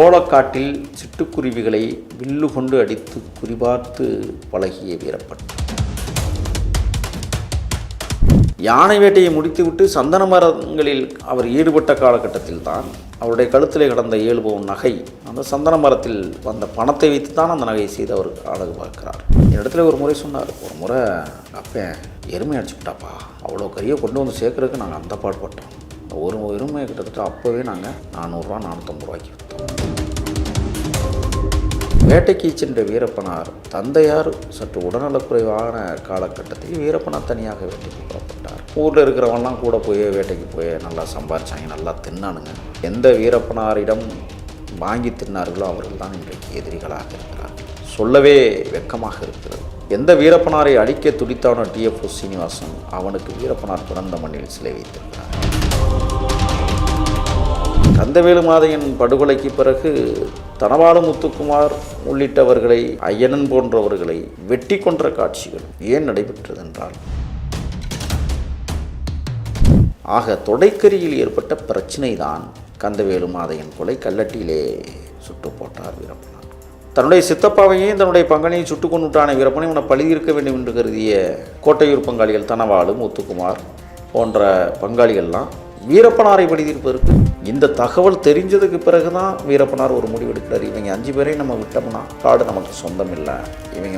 சோளக்காட்டில் சிட்டுக்குருவிகளை வில்லு கொண்டு அடித்து குறிபார்த்து பழகிய வீரப்பன். யானை வேட்டையை முடித்துவிட்டு சந்தன மரங்களில் அவர் ஈடுபட்ட காலகட்டத்தில் தான் அவருடைய கழுத்திலே கடந்த 7 பவுன் நகை அந்த சந்தன மரத்தில் வந்த பணத்தை வைத்து தான் அந்த நகையை செய்து அவர் அழகு பார்க்கிறார். இடத்துல ஒரு முறை சொன்னார், ஒரு முறை அப்பேன் எருமை அடிச்சுக்கிட்டாப்பா, அவ்வளோ கறியை கொண்டு வந்து சேர்க்கறதுக்கு நாங்கள் அந்த பாடுபட்டோம். ஒரு எருமையை கிட்டத்தட்ட அப்போவே நாங்கள் 400 450 ரூபாய்க்கு விற்றோம். வேட்டைக்கு சென்ற வீரப்பனார் தந்தையார் சற்று உடல்நலக்குறைவான காலகட்டத்தில் வீரப்பனார் தனியாக வேட்டைக்கு புறப்பட்டார். ஊரில் இருக்கிறவங்கலாம் கூட போய் வேட்டைக்கு போய் நல்லா சம்பாரிச்சாங்க, நல்லா தின்னானுங்க. எந்த வீரப்பனாரிடம் வாங்கி தின்னார்களோ அவர்கள் தான் இன்றைக்கு எதிரிகளாக இருக்கிறார்கள். சொல்லவே வெட்கமாக இருக்கிறது. எந்த வீரப்பனாரை அழிக்க துடித்தானோ டிஎஃப்ஓ சீனிவாசன், அவனுக்கு வீரப்பனார் பிறந்த மண்ணில் சிலை வைத்திருக்கிறார். கந்தவேலு மாதையன் படுகொலைக்கு பிறகு தனபாலு முத்துக்குமார் உள்ளிட்டவர்களை, ஐயனன் போன்றவர்களை வெட்டி கொன்ற காட்சிகள் ஏன் நடைபெற்றது என்றால், ஆக தொடைக்கரியில் ஏற்பட்ட பிரச்சனை தான் கந்தவேலு மாதையன் கொலை. கல்லட்டியிலே சுட்டு போட்டார் வீரப்பனார். தன்னுடைய சித்தப்பாவையும் தன்னுடைய பங்கனையும் சுட்டு கொண்டு விட்டான வீரப்பனை இவனை பழியிருக்க வேண்டும் என்று கருதிய கோட்டையூர் பங்காளிகள் தனபாலு முத்துக்குமார் போன்ற பங்காளிகள்லாம் வீரப்பனாரை பழிதீர்ப்பதற்கு இந்த தகவல் தெரிஞ்சதுக்கு பிறகு தான் வீரப்பனார் ஒரு முடிவு எடுக்கிறார். இவங்க 5 பேரையும் நம்ம விட்டோம்னா காடு நமக்கு சொந்தம் இல்லை, இவங்க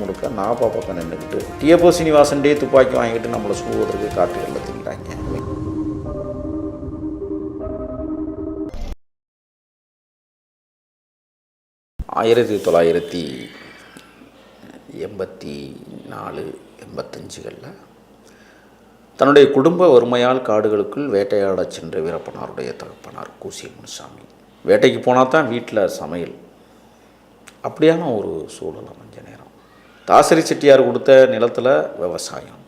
முழுக்க நாப்பா பக்கம் நின்றுக்கிட்டு டிஎஃப்ஓ சீனிவாசன்டே துப்பாக்கி வாங்கிட்டு நம்மளை சூடுவதற்கு காட்டுகளில் திங்கிறாங்க. 1984-85 தன்னுடைய குடும்ப வறுமையால் காடுகளுக்குள் வேட்டையாடச் சென்ற வீரப்பனாருடைய தகப்பனார் கூசிய முனுசாமி. வேட்டைக்கு போனால் தான் வீட்டில் சமையல், அப்படியான ஒரு சூழல் அமைஞ்ச நேரம். தாசரி செட்டியார் கொடுத்த நிலத்தில் விவசாயம்.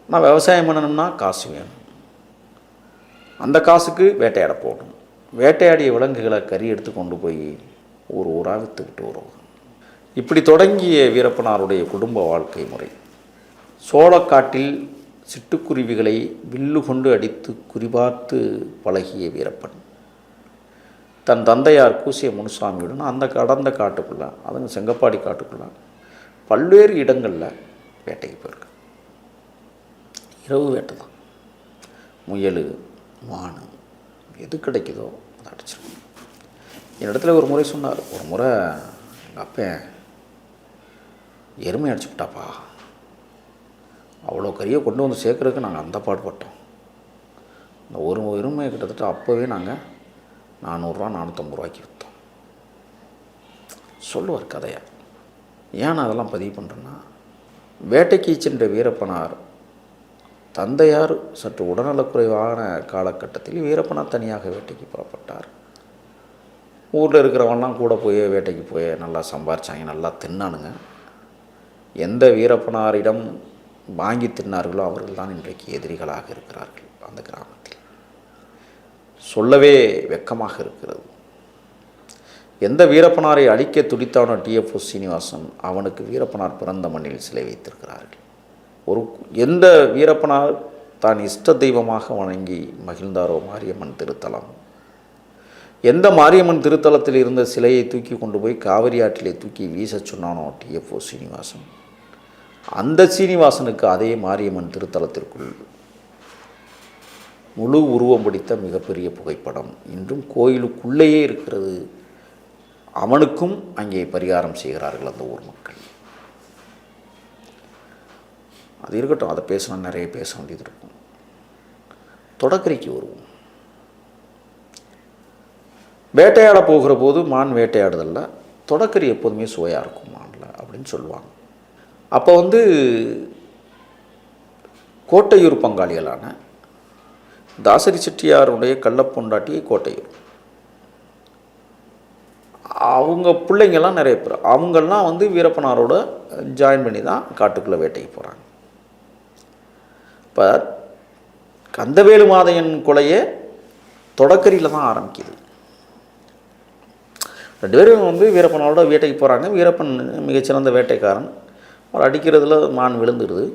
ஆனால் விவசாயம் பண்ணணும்னா காசு வேணும். அந்த காசுக்கு வேட்டையாட போகணும். வேட்டையாடிய விலங்குகளை கறி எடுத்து கொண்டு போய் ஊராக விற்றுக்கிட்டு வருவோம். இப்படி தொடங்கிய வீரப்பனாருடைய குடும்ப வாழ்க்கை முறை. சோளக்காட்டில் சிட்டுக்குருவிகளை வில்லு கொண்டு அடித்து குறிபார்த்து பழகிய வீரப்பன் தன் தந்தையார் கூசிய முனுசாமியுடன் அந்த கடந்த காட்டுக்குள்ளே, அதுங்க செங்கப்பாடி காட்டுக்குள்ளே பல்வேறு இடங்களில் வேட்டைக்கு போயிருக்கு. இரவு வேட்டை தான். முயல், மான் எது கிடைக்குதோ அதை அடிச்சிருக்கோம். என்னிடத்துல ஒரு முறை சொன்னார், ஒரு முறை எங்கள் அப்பேன் எருமை அடிச்சுக்கிட்டாப்பா, அவ்வளோ கறியை கொண்டு வந்து சேர்க்கறதுக்கு நாங்கள் அந்த பாடுபட்டோம். இந்த ஒரு எருமையை கிட்டத்தட்ட அப்போவே நாங்கள் 400 450 ரூபாய்க்கு விற்றோம். சொல்லுவார் கதையாக. ஏன் நான் அதெல்லாம் பதிவு பண்ணுறேன்னா, வேட்டைக்கு சென்ற வீரப்பனார் தந்தையார் சற்று உடல்நலக்குறைவான காலகட்டத்தில் வீரப்பனார் தனியாக வேட்டைக்கு புறப்பட்டார். ஊரில் இருக்கிறவங்கலாம் கூட போய் வேட்டைக்கு போய் நல்லா சம்பாரிச்சாங்க, நல்லா தின்னானுங்க. எந்த வீரப்பனாரிடம் வாங்கி தின்னார்களோ அவர்கள் தான் இன்றைக்கு எதிரிகளாக இருக்கிறார்கள் அந்த கிராமத்தில். சொல்லவே வெட்கமாக இருக்கிறது. எந்த வீரப்பனாரை அழிக்க துடித்தானோ டிஎஃப்ஓ சீனிவாசன், அவனுக்கு வீரப்பனார் பிறந்த மண்ணில் சிலை வைத்திருக்கிறார்கள். எந்த வீரப்பனார் தான் இஷ்ட தெய்வமாக வணங்கி மகிழ்ந்தாரோ மாரியம்மன் திருத்தலம், எந்த மாரியம்மன் திருத்தலத்தில் இருந்த சிலையை தூக்கி கொண்டு போய் காவிரி ஆற்றிலே தூக்கி வீச சொன்னானோ டிஎஃப்ஓ சீனிவாசன், அந்த சீனிவாசனுக்கு அதே மாரியம்மன் திருத்தலத்திற்குள் முழு உருவம் பிடித்த மிகப்பெரிய புகைப்படம் இன்றும் கோயிலுக்குள்ளேயே இருக்கிறது. அவனுக்கும் அங்கே பரிகாரம் செய்கிறார்கள் அந்த ஊர் மக்கள். அது இருக்கட்டும், அதை பேசணும், நிறைய பேச வேண்டியது இருக்கும். தொடக்கரிக்கு வருவோம். வேட்டையாட போகிற போது மான் வேட்டையாடுதல்ல, தொடக்கரி எப்போதுமே சுவையாக இருக்கும் மானில் அப்படின்னு சொல்லுவாங்க. அப்போ கோட்டையூர் பங்காளிகளான தாசரி செட்டியாருடைய கள்ளப்பொண்டாட்டி கோட்டையூர், அவங்க பிள்ளைங்கள்லாம் நிறைய பேர், அவங்கெல்லாம் வீரப்பனாரோட ஜாயின் பண்ணி தான் காட்டுக்குள்ளே வேட்டைக்கு போகிறாங்க. இப்போ கந்தவேலு மாதையன் கொலையை தொடக்கரியில் தான் ஆரம்பிக்குது. 2 பேரும் வீரப்பனோட வேட்டைக்கு போகிறாங்க. வீரப்பன் மிகச்சிறந்த வேட்டைக்காரன். அவர் அடிக்கிறதுல மான் விழுந்துடுது.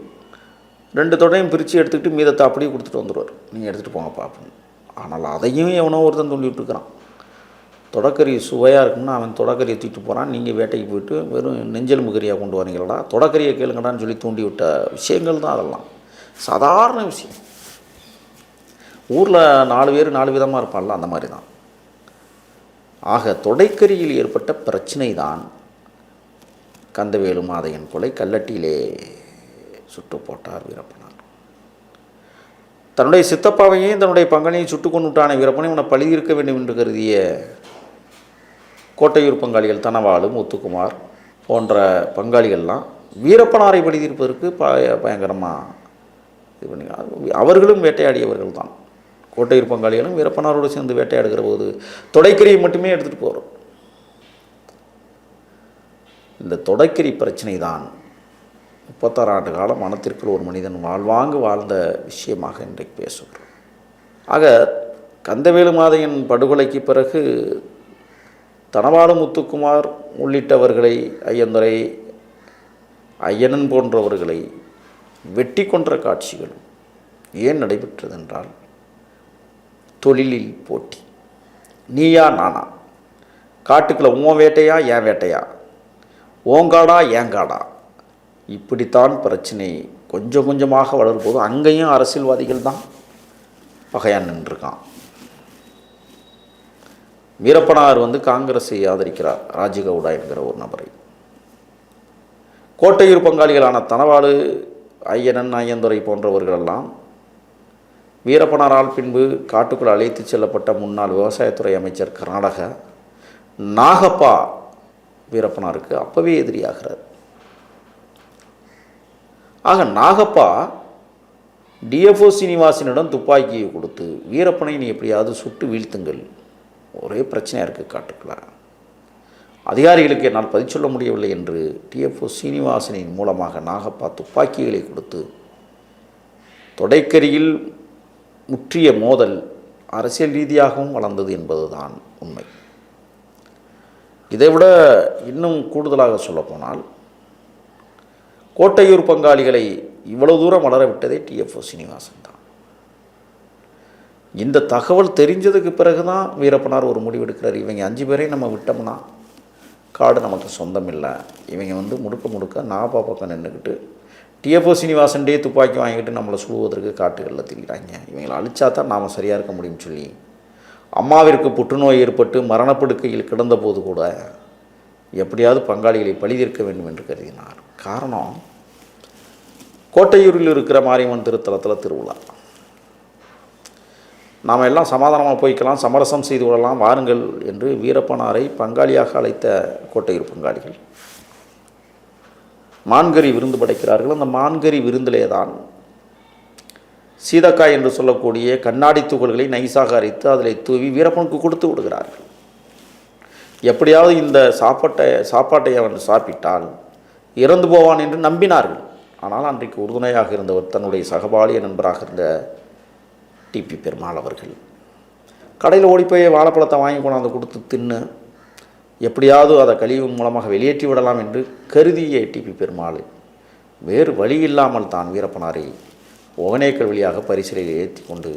2 தொடையும் பிரித்து எடுத்துக்கிட்டு மீதத்தை அப்படியே கொடுத்துட்டு வந்துடுவார், நீங்கள் எடுத்துகிட்டு போங்கப்பா அப்படின்னு. ஆனால் அதையும் எவனோ ஒருத்தன் தூண்டி விட்டுருக்கிறான். தொடக்கறி சுவையாக இருக்குன்னா அவன் தொடக்கறியை தூக்கிட்டு போகிறான், நீங்கள் வேட்டைக்கு போயிட்டு வெறும் நெஞ்செலும்பு கறியாக கொண்டு வரீங்களடா, தொடக்கறியை கேளுங்கடான்னு சொல்லி தூண்டி விட்ட விஷயங்கள் தான் அதெல்லாம். சாதாரண விஷயம். ஊரில் 4 பேர் 4 விதமாக இருப்பான்ல, அந்த மாதிரி தான். ஆக தொடைக்கரியில் ஏற்பட்ட பிரச்சனை தான் கந்தவேலு மாதையன் கொலை. கல்லட்டியிலே சுட்டு போட்டார் வீரப்பனார். தன்னுடைய சித்தப்பாவையும் தன்னுடைய பங்கனையும் சுட்டு கொண்டுட்டான வீரப்பனை இவனை பழி இருக்க வேண்டும் என்று கருதிய கோட்டையூர் பங்காளிகள் தனவாளு, முத்துக்குமார் போன்ற பங்காளிகள்லாம் வீரப்பனாரை பழி தீர்ப்பதற்கு பயங்கரமாக இது பண்ணி அவர்களும் வேட்டையாடியவர்கள் தான். கோட்டையூர் பங்காளிகளும் வீரப்பனாரோடு சேர்ந்து வேட்டையாடுகிற போது தொடைக்கரியை மட்டுமே எடுத்துகிட்டு போகிறோம். இந்த தொடைக்கரி பிரச்சனை தான் 36 ஆண்டு காலம் மனத்திற்குள் ஒரு மனிதன் வாழ்வாங்கு வாழ்ந்த விஷயமாக இன்றைக்கு பேசுகிறோம். ஆக கந்தவேலு மாதையன் படுகொலைக்கு பிறகு தனவாளு, முத்துக்குமார் உள்ளிட்டவர்களை, ஐயந்துரை, ஐயனன் போன்றவர்களை வெட்டி கொன்ற காட்சிகள் ஏன் நடைபெற்றது என்றால், தொழிலில் போட்டி. நீயா நானா, காட்டுக்குள்ள உன் வேட்டையா என் வேட்டையா, ஓங்காடா ஏங்காடா, இப்படித்தான் பிரச்சனை கொஞ்சம் கொஞ்சமாக வளரும்போது அங்கேயும் அரசியல்வாதிகள் தான் பகையான் நின்றுருக்கான். வீரப்பனார் காங்கிரஸை ஆதரிக்கிறார், ராஜகவுடா என்கிற ஒரு நபரை. கோட்டையூர் பங்காளிகளான தனவாளு, ஐயனன், ஐயந்துரை போன்றவர்களெல்லாம் வீரப்பனாரால் பின்பு காட்டுக்குள் அழைத்து செல்லப்பட்ட முன்னாள் விவசாயத்துறை அமைச்சர் கர்நாடக நாகப்பா வீரப்பனாருக்கு அப்பவே எதிரியாகிறார். ஆக நாகப்பா டிஎஃப்ஓ சீனிவாசனிடம் துப்பாக்கியை கொடுத்து வீரப்பனை நீ எப்படியாவது சுட்டு வீழ்த்துங்கள், ஒரே பிரச்சனையாக இருக்குது காட்டுக்குள்ள, அதிகாரிகளுக்கு என்னால் பதில் சொல்ல முடியவில்லை என்று டிஎஃப்ஓ சீனிவாசனின் மூலமாக நாகப்பா துப்பாக்கிகளை கொடுத்து தொடைக்கரியில் முற்றிய மோதல் அரசியல் ரீதியாகவும் வளர்ந்தது என்பதுதான் உண்மை. இதைவிட இன்னும் கூடுதலாக சொல்லப்போனால், கோட்டையூர் பங்காளிகளை இவ்வளவு தூரம் வளர விட்டதே டிஎஃப்ஓ சீனிவாசன் தான். இந்த தகவல் தெரிஞ்சதுக்கு பிறகு தான் வீரப்பனார் ஒரு முடிவெடுக்கிறார். இவங்க 5 பேரையும் நம்ம விட்டோம்னா காடு நமக்கு சொந்தம் இல்லை, இவங்க முழுக்க முழுக்க நாகப்பா பக்கம் நின்றுக்கிட்டு டிஎஃப்ஓ சீனிவாசன்டே துப்பாக்கி வாங்கிட்டு நம்மளை சுடுவதற்கு காட்டுகளில் திரிகிறாங்க, இவங்களை அழிச்சா தான் நாம் சரியாக இருக்க முடியும்னு சொல்லி அம்மாவிற்கு புற்றுநோய் ஏற்பட்டு மரணப்படுக்கையில் கிடந்தபோது கூட எப்படியாவது பங்காளிகளை பழி தீர்க்க வேண்டும் என்று கருதினார். காரணம், கோட்டையூரில் இருக்கிற மாரியம்மன் திருத்தலத்தில் திருவிழா, நாம் எல்லாம் சமாதானமாக போய்க்கலாம், சமரசம் செய்து கொள்ளலாம் வாருங்கள் என்று வீரப்பனாரை பங்காளியாக அழைத்த கோட்டையூர் பங்காளிகள் மான்கறி விருந்து படைக்கிறார்கள். அந்த மான்கறி விருந்திலே தான் சீதக்காய் என்று சொல்லக்கூடிய கண்ணாடி துகள்களை நைசாக அரைத்து அதில் தூவி வீரப்பனுக்கு கொடுத்து விடுகிறார்கள். எப்படியாவது இந்த சாப்பாட்டை அவன் சாப்பிட்டால் இறந்து போவான் என்று நம்பினார்கள். ஆனால் அன்றைக்கு உறுதுணையாக இருந்தவர் தன்னுடைய சகபாலிய நண்பராக இருந்த டிபி பெருமாள் அவர்கள் கடையில் ஓடிப்போய் வாழைப்பழத்தை வாங்கி கொண்டாந்து கொடுத்து தின்னு எப்படியாவது அதை கழிவு மூலமாக வெளியேற்றி விடலாம் என்று கருதிய டிபி பெருமாள் வேறு வழி இல்லாமல் தான் வீரப்பனாரை ஒகனேக்கல் வழியாக பரிசலில் ஏற்றி கொண்டு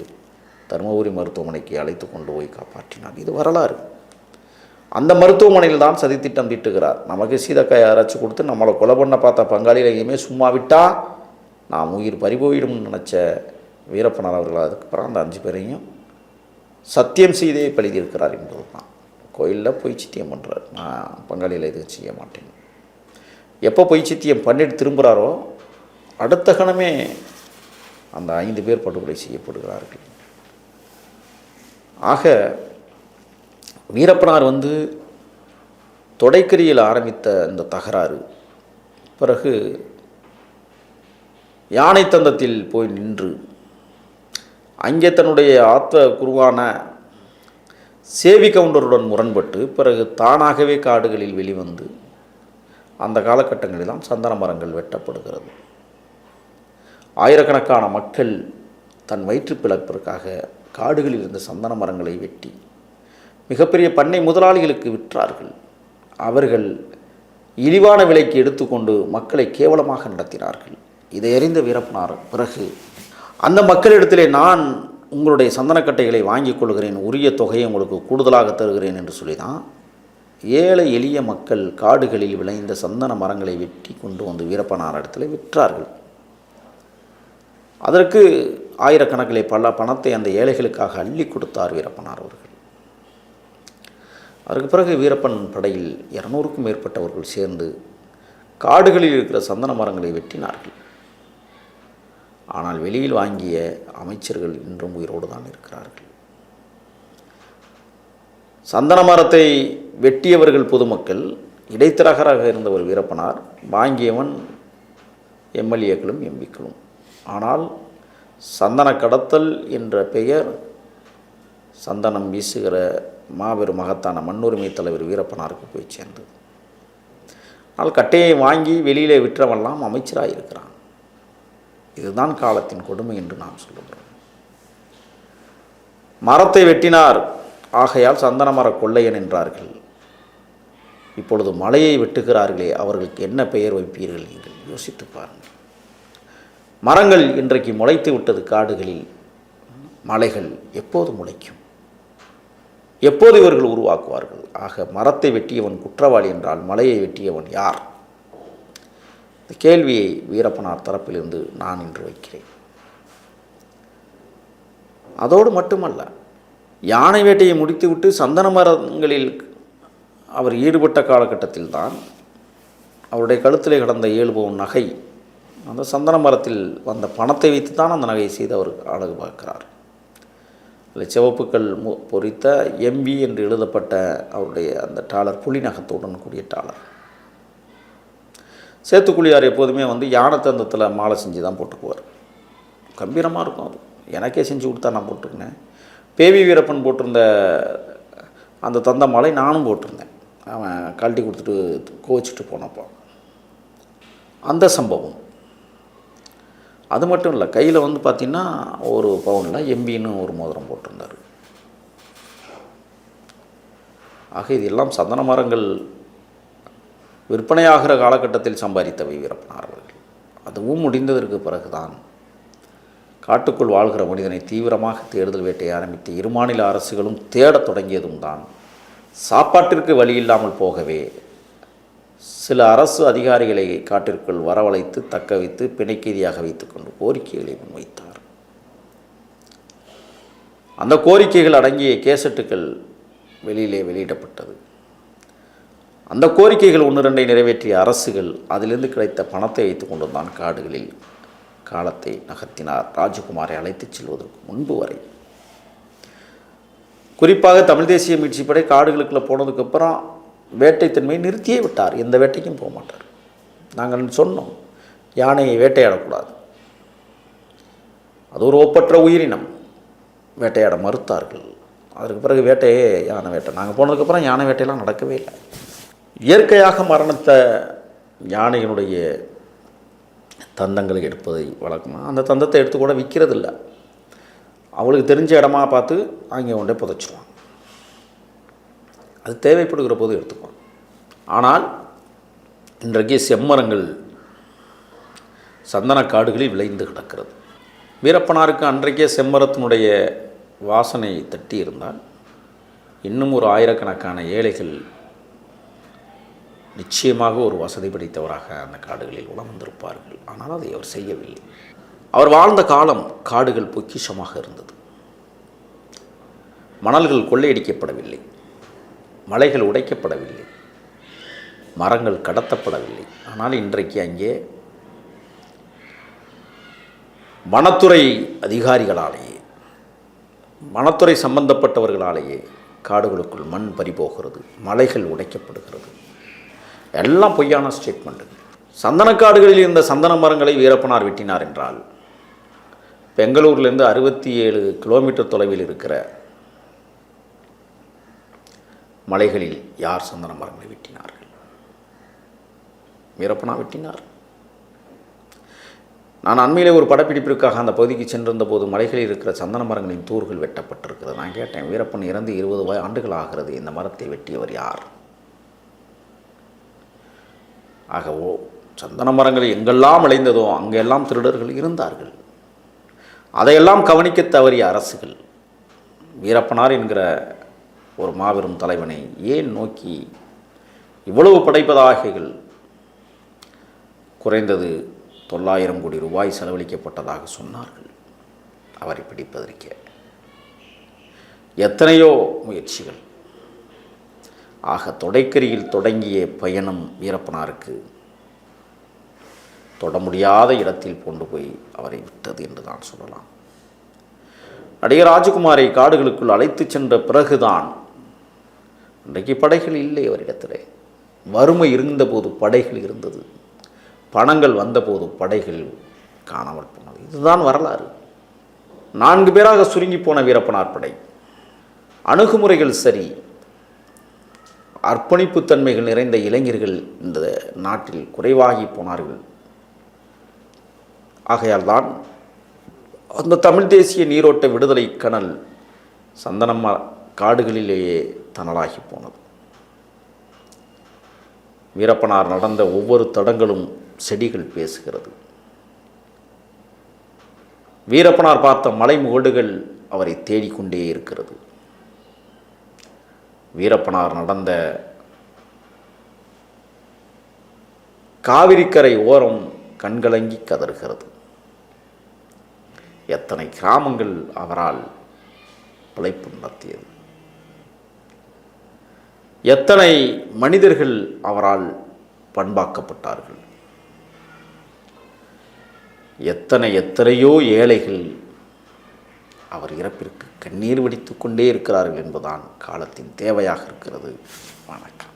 தருமபுரி மருத்துவமனைக்கு அழைத்து கொண்டு போய் காப்பாற்றினார். இது வரலாறு. அந்த மருத்துவமனையில் தான் சதித்திட்டம் தீட்டுகிறார். நமக்கு சீதக்காயை அரைச்சி கொடுத்து நம்மளை கொலை பண்ண பார்த்த பங்காளிகளையுமே சும்மா விட்டால் நாம் உயிர் பறிபோயிடும்னு நினச்ச வீரப்பனார் அவர்கள் அதுக்கப்புறம் அந்த 5 பேரையும் சத்தியம் செய்தே பழிதிருக்கிறார் என்பது தான். கோயிலில் பொய் சித்தியம் பண்ணுறார், நான் பங்காளியில் எதுவும் செய்ய மாட்டேன். எப்போ பொய் சித்தியம் பண்ணிட்டு திரும்புகிறாரோ அடுத்த கணமே அந்த 5 பேர் படுகொலை செய்யப்படுகிறார்கள். ஆக வீரப்பனார் தொடைக்கரியில் ஆரம்பித்த இந்த தகராறு பிறகு யானை தந்தத்தில் போய் நின்று அங்கே தன்னுடைய ஆத்ம குருவான சேவி கவுண்டருடன் முரண்பட்டு பிறகு தானாகவே காடுகளில் வெளிவந்து அந்த காலகட்டங்களில்தான் சந்தன மரங்கள் வெட்டப்படுகிறது. ஆயிரக்கணக்கான மக்கள் தன் வயிற்று பிளப்பிற்காக காடுகளில் இருந்த சந்தன மரங்களை வெட்டி மிகப்பெரிய பண்ணை முதலாளிகளுக்கு விற்றார்கள். அவர்கள் இழிவான விலைக்கு எடுத்துக்கொண்டு மக்களை கேவலமாக நடத்தினார்கள். இதை அறிந்த வீரப்பனார் பிறகு அந்த மக்களிடத்திலே நான் உங்களுடைய சந்தனக்கட்டைகளை வாங்கி கொள்கிறேன், உரிய தொகையை உங்களுக்கு கூடுதலாக தருகிறேன் என்று சொல்லி தான் ஏழை எளிய மக்கள் காடுகளில் விளைந்த சந்தன மரங்களை வெட்டி கொண்டு வந்து வீரப்பனார் இடத்துல விற்றார்கள். அதற்கு ஆயிரக்கணக்கிலே பல பணத்தை அந்த ஏழைகளுக்காக அள்ளி கொடுத்தார் வீரப்பனார் அவர்கள். அதற்கு பிறகு வீரப்பன் படையில் 200க்கும் மேற்பட்டவர்கள் சேர்ந்து காடுகளில் இருக்கிற சந்தன மரங்களை வெட்டினார்கள். ஆனால் வெளியில் வாங்கிய அமைச்சர்கள் இன்றும் உயிரோடு தான் இருக்கிறார்கள். சந்தன மரத்தை வெட்டியவர்கள் பொதுமக்கள், இடைத்தரகராக இருந்தவர் வீரப்பனார், வாங்கியவன் எம்எல்ஏக்களும் எம்பிக்களும். ஆனால் சந்தன கடத்தல் என்ற பெயர் சந்தனம் வீசுகிற மாபெரும் மகத்தான மண்ணுரிமை தலைவர் வீரப்பனாருக்கு போய் சேர்ந்தது. ஆனால் கட்டையை வாங்கி வெளியிலே விற்றவெல்லாம் அமைச்சராக இருக்கிறான். இதுதான் காலத்தின் கொடுமை என்று நாம் சொல்லுகிறோம். மரத்தை வெட்டினார், ஆகையால் சந்தன மர கொள்ளையன் என்றார்கள். இப்பொழுது மலையை வெட்டுகிறார்களே, அவர்களுக்கு என்ன பெயர் வைப்பீர்கள்? நீங்கள் யோசித்து பாருங்கள். மரங்கள் இன்றைக்கு முளைத்து விட்டது காடுகளில். மலைகள் எப்போது முளைக்கும்? எப்போது இவர்கள் உருவாக்குவார்கள்? ஆக மரத்தை வெட்டியவன் குற்றவாளி என்றால் மலையை வெட்டியவன் யார்? இந்த கேள்வியை வீரப்பனார் தரப்பிலிருந்து நான் இன்று வைக்கிறேன். அதோடு மட்டுமல்ல, யானை வேட்டையை முடித்துவிட்டு சந்தன மரங்களில் அவர் ஈடுபட்ட காலகட்டத்தில் தான் அவருடைய கழுத்திலே கடந்த 7 பவுன் நகை அந்த சந்தன மரத்தில் வந்த பணத்தை வைத்து தான் அந்த நகையை செய்து அவர் அழகு பார்க்கிறார். அதில் சிவப்புக்கள் பொறித்த எம்பி என்று எழுதப்பட்ட அவருடைய அந்த டாலர் புலி நகத்துடன் கூடிய டாலர். சேத்துக்குழியார் எப்போதுமே யானை தந்தத்தில் மாலை செஞ்சு தான் போட்டுக்குவார். கம்பீரமாக இருக்கும். அது எனக்கே செஞ்சு கொடுத்தா நான் போட்டிருந்தேன். பேவி வீரப்பன் போட்டிருந்த அந்த தந்த மாலை நானும் போட்டிருந்தேன். அவன் கழட்டி கொடுத்துட்டு கோவிச்சிட்டு போனப்போ அந்த சம்பவம். அது மட்டும் இல்லை, கையில் பார்த்திங்கன்னா 1 பவுனில் எம்பின்னு ஒரு மோதிரம் போட்டிருந்தார். ஆக இது எல்லாம் சந்தன மரங்கள் விற்பனையாகிற காலகட்டத்தில் சம்பாதித்தவை வீரப்பனார் அவர்கள். அதுவும் முடிந்ததற்கு பிறகுதான் காட்டுக்குள் வாழ்கிற மனிதனை தீவிரமாக தேடுதல் வேட்டையை ஆரம்பித்து 2 மாநில அரசுகளும் தேடத் தொடங்கியதும் தான் சாப்பாட்டிற்கு வழி இல்லாமல் போகவே சில அரசு அதிகாரிகளை காட்டிற்குள் வரவழைத்து தக்க வைத்து பிணைக்கைதியாக வைத்துக்கொண்டு கோரிக்கைகளை முன்வைத்தார். அந்த கோரிக்கைகள் அடங்கிய கேசட்டுகள் வெளியிலே வெளியிடப்பட்டது. அந்த கோரிக்கைகள் 1-2 நிறைவேற்றிய அரசுகள் அதிலிருந்து கிடைத்த பணத்தை வைத்து கொண்டு தான் காடுகளில் காலத்தை நகர்த்தினார். ராஜகுமாரை அழைத்துச் செல்வதற்கு முன்பு வரை, குறிப்பாக தமிழ் தேசிய மீட்சி படை காடுகளுக்குள்ளே போனதுக்கப்புறம் வேட்டைத்தன்மையை நிறுத்தியே விட்டார். எந்த வேட்டைக்கும் போக மாட்டார். நாங்கள் சொன்னோம், யானையை வேட்டையாடக்கூடாது, அது ஒரு ஒப்பற்ற உயிரினம், வேட்டையாட மறுத்தார்கள். அதற்கு பிறகு வேட்டையே யானை வேட்டை. நாங்கள் போனதுக்கப்புறம் யானை வேட்டையெல்லாம் நடக்கவே இல்லை. இயற்கையாக மரணத்தை யானையினுடைய தந்தங்களை எடுப்பதை வழக்கமாக அந்த தந்தத்தை எடுத்து கூட விற்கிறதில்ல. அவளுக்கு தெரிஞ்ச இடமா பார்த்து அங்கே கொண்டே புதைச்சிடுவான். அது தேவைப்படுகிற போது எடுத்துக்குவான். ஆனால் இன்றைக்கு செம்மரங்கள் சந்தன காடுகளில் விளைந்து கிடக்கிறது. வீரப்பனாருக்கு அன்றைக்கே செம்மரத்தினுடைய வாசனை தட்டி இருந்தால் இன்னும் ஒரு ஆயிரக்கணக்கான ஏழைகள் நிச்சயமாக ஒரு வசதி படைத்தவராக அந்த காடுகளில் உலம் வந்திருப்பார்கள். ஆனால் அதை அவர் செய்யவில்லை. அவர் வாழ்ந்த காலம் காடுகள் பொக்கிஷமாக இருந்தது. மணல்கள் கொள்ளையடிக்கப்படவில்லை, மலைகள் உடைக்கப்படவில்லை, மரங்கள் கடத்தப்படவில்லை. ஆனால் இன்றைக்கு அங்கே வனத்துறை அதிகாரிகளாலேயே, வனத்துறை சம்பந்தப்பட்டவர்களாலேயே காடுகளுக்குள் மண் பறிபோகிறது, மலைகள் உடைக்கப்படுகிறது. எல்லாம் பொய்யான ஸ்டேட்மெண்ட்டு. சந்தனக்காடுகளில் இருந்த சந்தன மரங்களை வீரப்பனார் வெட்டினார் என்றால் பெங்களூர்லேருந்து 67 கிலோமீட்டர் தொலைவில் இருக்கிற மலைகளில் யார் சந்தன மரங்களை வெட்டினார்கள்? வீரப்பனா வெட்டினார். நான் அண்மையிலே ஒரு படப்பிடிப்பிற்காக அந்த பகுதிக்கு சென்றிருந்த போது மலைகளில் இருக்கிற சந்தன மரங்களின் தூர்கள் வெட்டப்பட்டிருக்கிறது. நான் கேட்டேன், வீரப்பன் இறந்து 20 ஆண்டுகள் ஆகிறது, இந்த மரத்தை வெட்டியவர் யார்? ஆகவோ சந்தன மரங்கள் எங்கெல்லாம் விளைந்ததோ அங்கெல்லாம் திருடர்கள் இருந்தார்கள். அதையெல்லாம் கவனிக்க தவறிய அரசுகள் வீரப்பனார் என்கிற ஒரு மாபெரும் தலைவனை ஏன் நோக்கி இவ்வளவு படைப்பதாகைகள் குறைந்தது 900 கோடி ரூபாய் செலவழிக்கப்பட்டதாக சொன்னார்கள் அவரை பிடிப்பதற்கு. எத்தனையோ முயற்சிகள். ஆக தொடைக்கரியில் தொடங்கிய பயணம் வீரப்பனாருக்கு தொட முடியாத இடத்தில் கொண்டு போய் அவரை விட்டது என்று தான் சொல்லலாம். நடிகர் ராஜகுமாரை காடுகளுக்குள் அழைத்து சென்ற பிறகுதான் இன்றைக்கு படைகள் இல்லை அவரிடத்திலே. வறுமை இருந்தபோது படைகள் இருந்தது, பணங்கள் வந்தபோது படைகள் காணாமல் போனது. இதுதான் வரலாறு. 4 பேராக சுருங்கி போன வீரப்பனார் படை. அணுகுமுறைகள் சரி, அர்ப்பணிப்பு தன்மைகள் நிறைந்த இளைஞர்கள் இந்த நாட்டில் குறைவாகி போனார்கள். ஆகையால் தான் அந்த தமிழ் தேசிய நீரோட்ட விடுதலை கனல் சந்தனம் காடுகளிலேயே தணலாகி போனது. வீரப்பனார் நடந்த ஒவ்வொரு தடங்களும் செடிகள் பேசுகிறது. வீரப்பனார் பார்த்த மலை முகடுகள் அவரை தேடிக்கொண்டே இருக்கிறது. வீரப்பனார் நடந்த காவிரிக்கரை ஓரம் கண்கலங்கி கதறுகிறது. எத்தனை கிராமங்கள் அவரால் பிழைப்பு நடத்தியது, எத்தனை மனிதர்கள் அவரால் பண்பாக்கப்பட்டார்கள், எத்தனையோ ஏழைகள் அவர் இறப்பிற்கு கண்ணீர் வடித்து கொண்டே இருக்கிறார்கள் என்பதுதான் காலத்தின் தேவையாக இருக்கிறது. வணக்கம்.